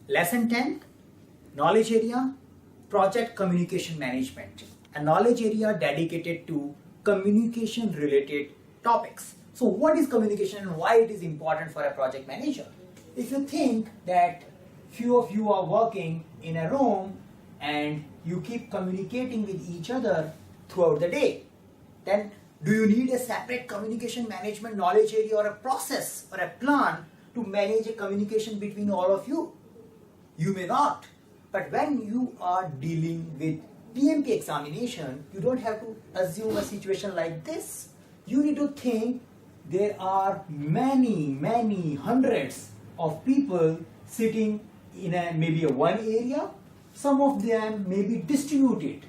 Lesson 10, Knowledge Area, Project Communication Management, a knowledge area dedicated to communication related topics. So what is communication and why it is important for a project manager? If you think that few of you are working in a room and you keep communicating with each other throughout the day, then do you need a separate communication management knowledge area or a process or a plan to manage a communication between all of you? You may not. But when you are dealing with PMP examination, you don't have to assume a situation like this. You need to think there are many hundreds of people sitting in maybe a one area. Some of them may be distributed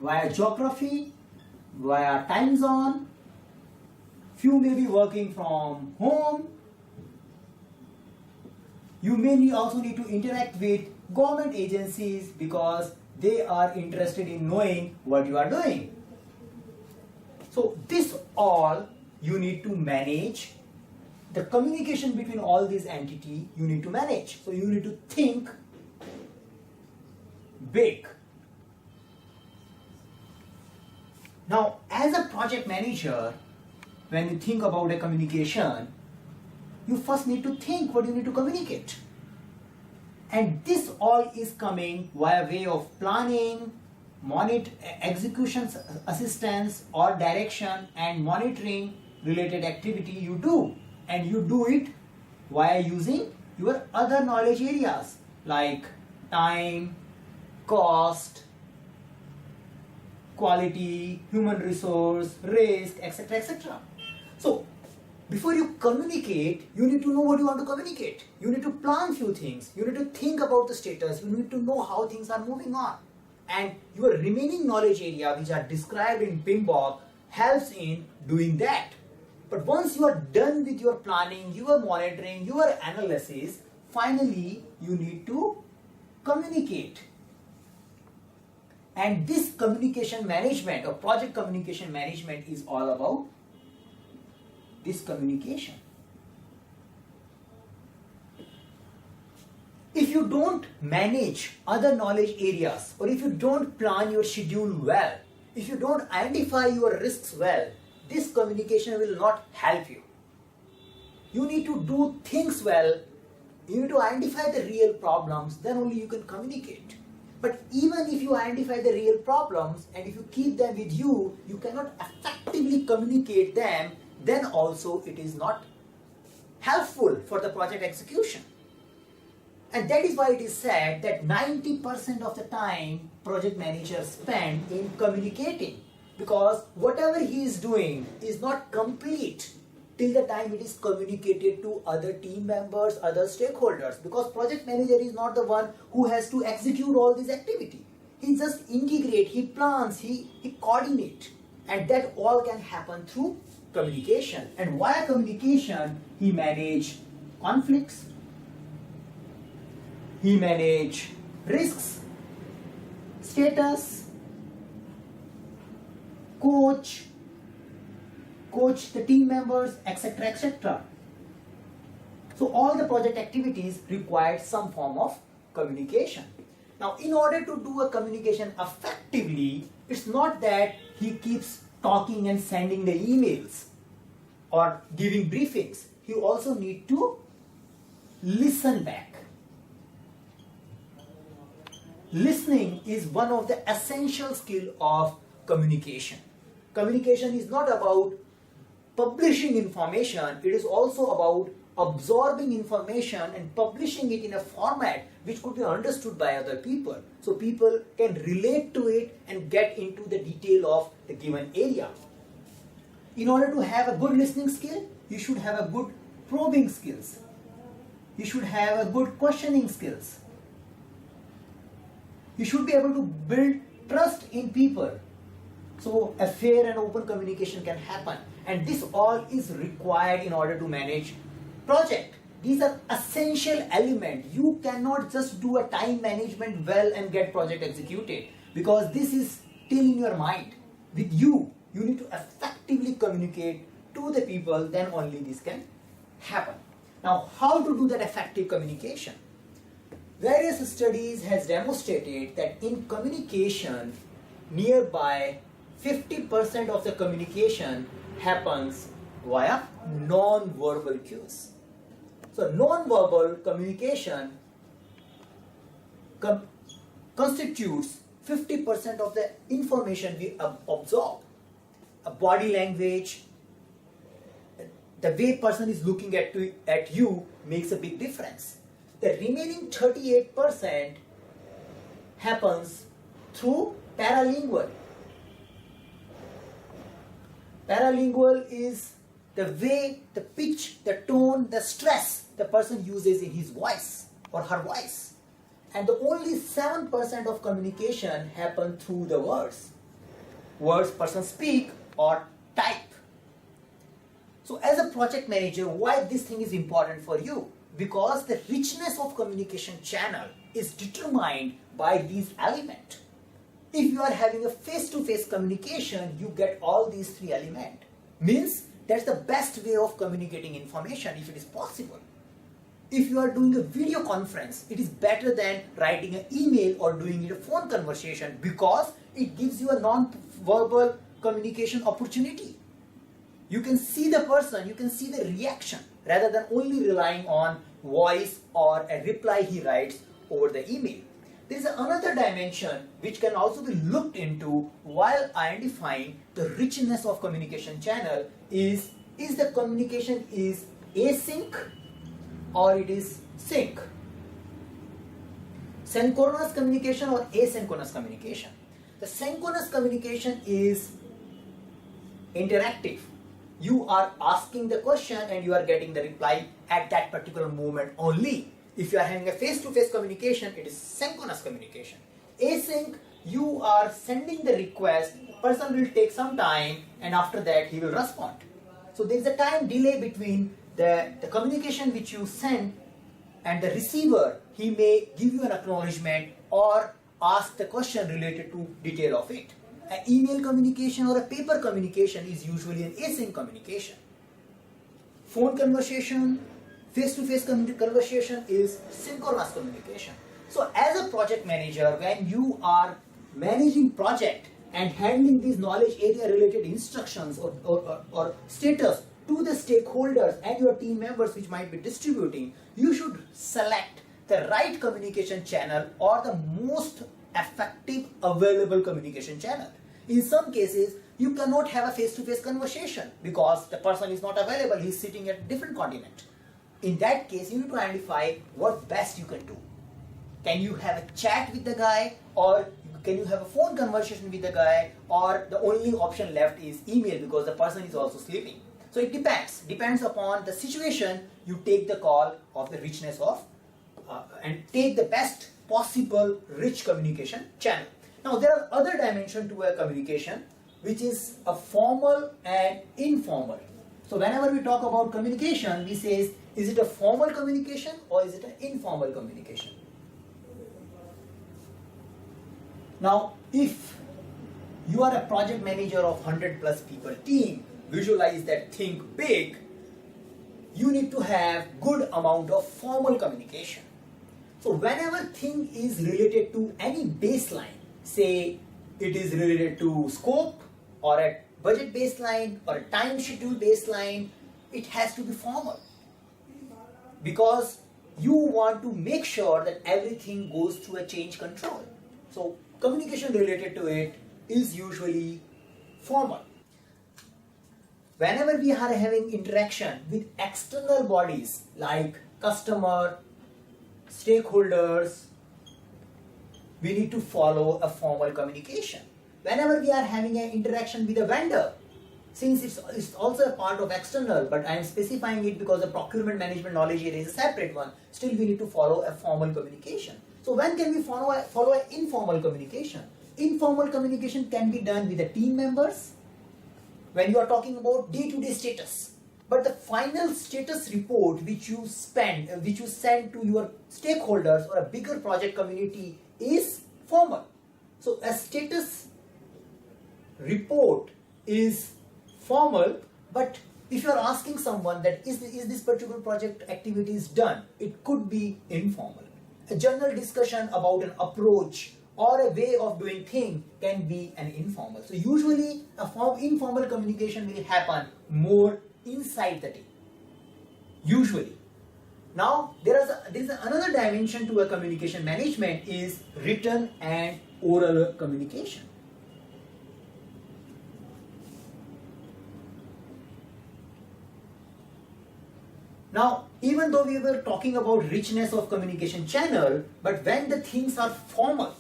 via geography, via time zone. Few may be working from home. You may also need to interact with government agencies because they are interested in knowing what you are doing. So this all you need to manage. The communication between all these entities you need to manage. So you need to think big. Now, as a project manager, when you think about a communication, you first need to think what you need to communicate. And this all is coming via way of planning, execution assistance or direction and monitoring related activity you do. And you do it via using your other knowledge areas like time, cost, quality, human resource, risk, etc. etc. So before you communicate, you need to know what you want to communicate. You need to plan few things. You need to think about the status. You need to know how things are moving on. And your remaining knowledge area, which are described in PMBOK, helps in doing that. But once you are done with your planning, your monitoring, your analysis, finally you need to communicate. And this communication management or project communication management is all about this communication. If you don't manage other knowledge areas, or if you don't plan your schedule well, if you don't identify your risks well, this communication will not help you. You need to do things well, you need to identify the real problems, then only you can communicate. But even if you identify the real problems and if you keep them with you, you cannot effectively communicate them, then also it is not helpful for the project execution. And that is why it is said that 90% of the time project managers spend in communicating, because whatever he is doing is not complete till the time it is communicated to other team members, other stakeholders, because project manager is not the one who has to execute all this activity. He just integrate, he plans, he coordinate, and that all can happen through communication. And via communication, he manage conflicts, he manage risks, status, coach the team members, etc. etc. So all the project activities require some form of communication. Now, in order to do a communication effectively, it's not that he keeps talking and sending the emails or giving briefings. He also need to listen back. Listening is one of the essential skills of communication. Communication is not about publishing information, it is also about absorbing information and publishing it in a format which could be understood by other people, so people can relate to it and get into the detail of the given area. In order to have a good listening skill, you should have a good probing skills. You should have a good questioning skills. You should be able to build trust in people, so a fair and open communication can happen. And this all is required in order to manage project. These are essential elements. You cannot just do a time management well and get project executed, because this is still in your mind. With you need to effectively communicate to the people, then only this can happen. Now, how to do that effective communication? Various studies has demonstrated that in communication, nearby 50% of the communication happens via non-verbal cues. So non-verbal communication constitutes 50% of the information we absorb. A body language, the way person is looking at you makes a big difference. The remaining 38% happens through paralingual. Paralingual is the way, the pitch, the tone, the stress the person uses in his voice or her voice. And the only 7% of communication happens through the words. Words person speak or type. So as a project manager, why this thing is important for you? Because the richness of communication channel is determined by these elements. If you are having a face-to-face communication, you get all these three elements. Means that's the best way of communicating information if it is possible. If you are doing a video conference, it is better than writing an email or doing a phone conversation because it gives you a non-verbal communication opportunity. You can see the person, you can see the reaction rather than only relying on voice or a reply he writes over the email. There is another dimension which can also be looked into while identifying the richness of communication channel is the communication is async or it is sync. Synchronous communication or asynchronous communication. The synchronous communication is interactive. You are asking the question and you are getting the reply at that particular moment only. If you are having a face-to-face communication, it is synchronous communication. Async, you are sending the request, person will take some time and after that he will respond. So there is a time delay between the communication which you send and the receiver. He may give you an acknowledgement or ask the question related to detail of it. An email communication or a paper communication is usually an async communication. Phone conversation, face-to-face conversation is synchronous communication. So as a project manager, when you are managing project and handling these knowledge area related instructions or status to the stakeholders and your team members which might be distributing, you should select the right communication channel or the most effective available communication channel. In some cases, you cannot have a face-to-face conversation because the person is not available, he is sitting at a different continent. In that case, you need to identify what best you can do. Can you have a chat with the guy, or can you have a phone conversation with the guy, or the only option left is email because the person is also sleeping. So it depends upon the situation. You take the call of the richness of and take the best possible rich communication channel. Now there are other dimensions to a communication which is a formal and informal. So whenever we talk about communication, we say, is it a formal communication or is it an informal communication? Now, if you are a project manager of 100+ people team, visualize that, think big, you need to have good amount of formal communication. So whenever thing is related to any baseline, say it is related to scope or a budget baseline or a time schedule baseline, it has to be formal. Because you want to make sure that everything goes through a change control. So communication related to it is usually formal. Whenever we are having interaction with external bodies like customer, stakeholders, we need to follow a formal communication. Whenever we are having an interaction with a vendor, since it's also a part of external, but I am specifying it because the procurement management knowledge area is a separate one, still we need to follow a formal communication. So when can we follow an informal communication? Informal communication can be done with the team members when you are talking about day-to-day status. But the final status report which you send to your stakeholders or a bigger project community is formal. So a status report is formal, but If you are asking someone that is this particular project activity is done, it could be informal. A general discussion about an approach or a way of doing thing can be an informal. So usually informal communication will happen more inside the team. Usually. Now there is another dimension to a communication management is written and oral communication. Now, even though we were talking about richness of communication channel, but when the things are formal,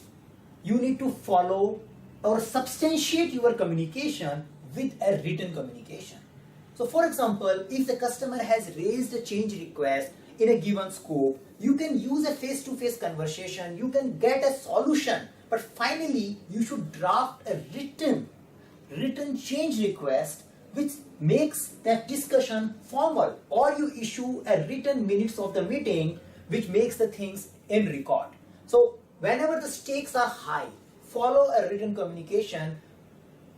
you need to follow or substantiate your communication with a written communication. So for example, if the customer has raised a change request in a given scope, you can use a face-to-face conversation, you can get a solution, but finally you should draft a written change request which makes that discussion formal, or you issue a written minutes of the meeting which makes the things in record. So whenever the stakes are high, follow a written communication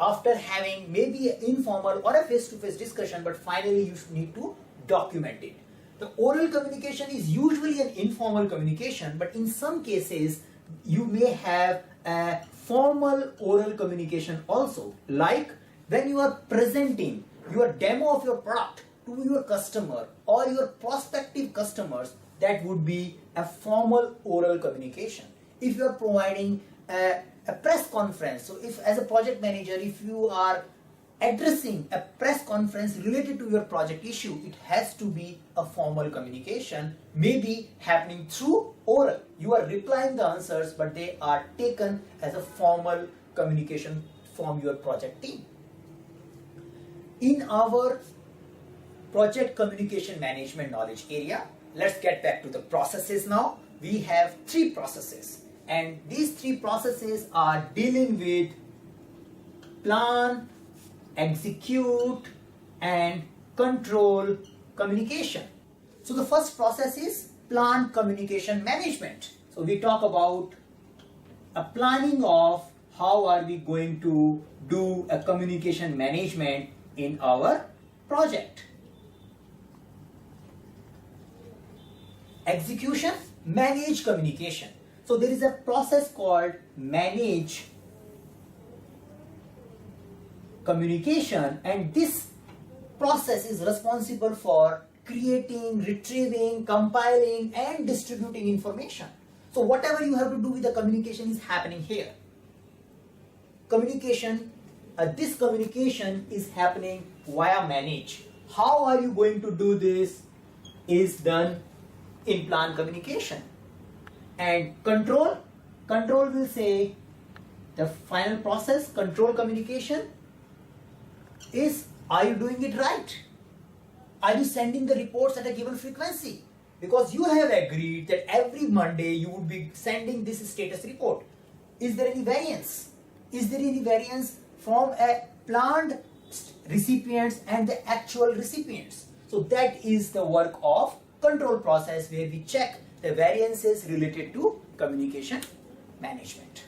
after having maybe an informal or a face-to-face discussion, but finally you need to document it. The oral communication is usually an informal communication, but in some cases you may have a formal oral communication also, like when you are presenting your demo of your product to your customer or your prospective customers, that would be a formal oral communication. If you are providing a press conference, so if as a project manager, if you are addressing a press conference related to your project issue, it has to be a formal communication, maybe happening through oral. You are replying the answers, but they are taken as a formal communication from your project team. In our project communication management knowledge area, let's get back to the processes now. We have 3 processes, and these 3 processes are dealing with plan, execute, and control communication. So the first process is plan communication management. So we talk about a planning of how are we going to do a communication management in our project. Execution, manage communication. So there is a process called manage communication, and this process is responsible for creating, retrieving, compiling, and distributing information. So whatever you have to do with the communication is happening here. This communication is happening via manage. How are you going to do this is done in plan communication. And control will say the final process, control communication is, are you doing it right? Are you sending the reports at a given frequency? Because you have agreed that every Monday you would be sending this status report. Is there any variance? Is there any variance from a planned recipients and the actual recipients? So that is the work of control process, where we check the variances related to communication management.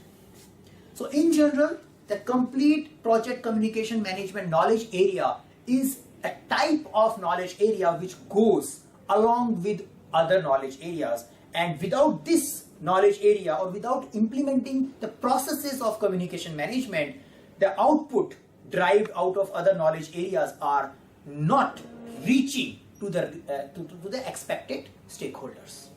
So in general, the complete project communication management knowledge area is a type of knowledge area which goes along with other knowledge areas, and without this knowledge area or without implementing the processes of communication management, the output derived out of other knowledge areas are not reaching to the expected stakeholders.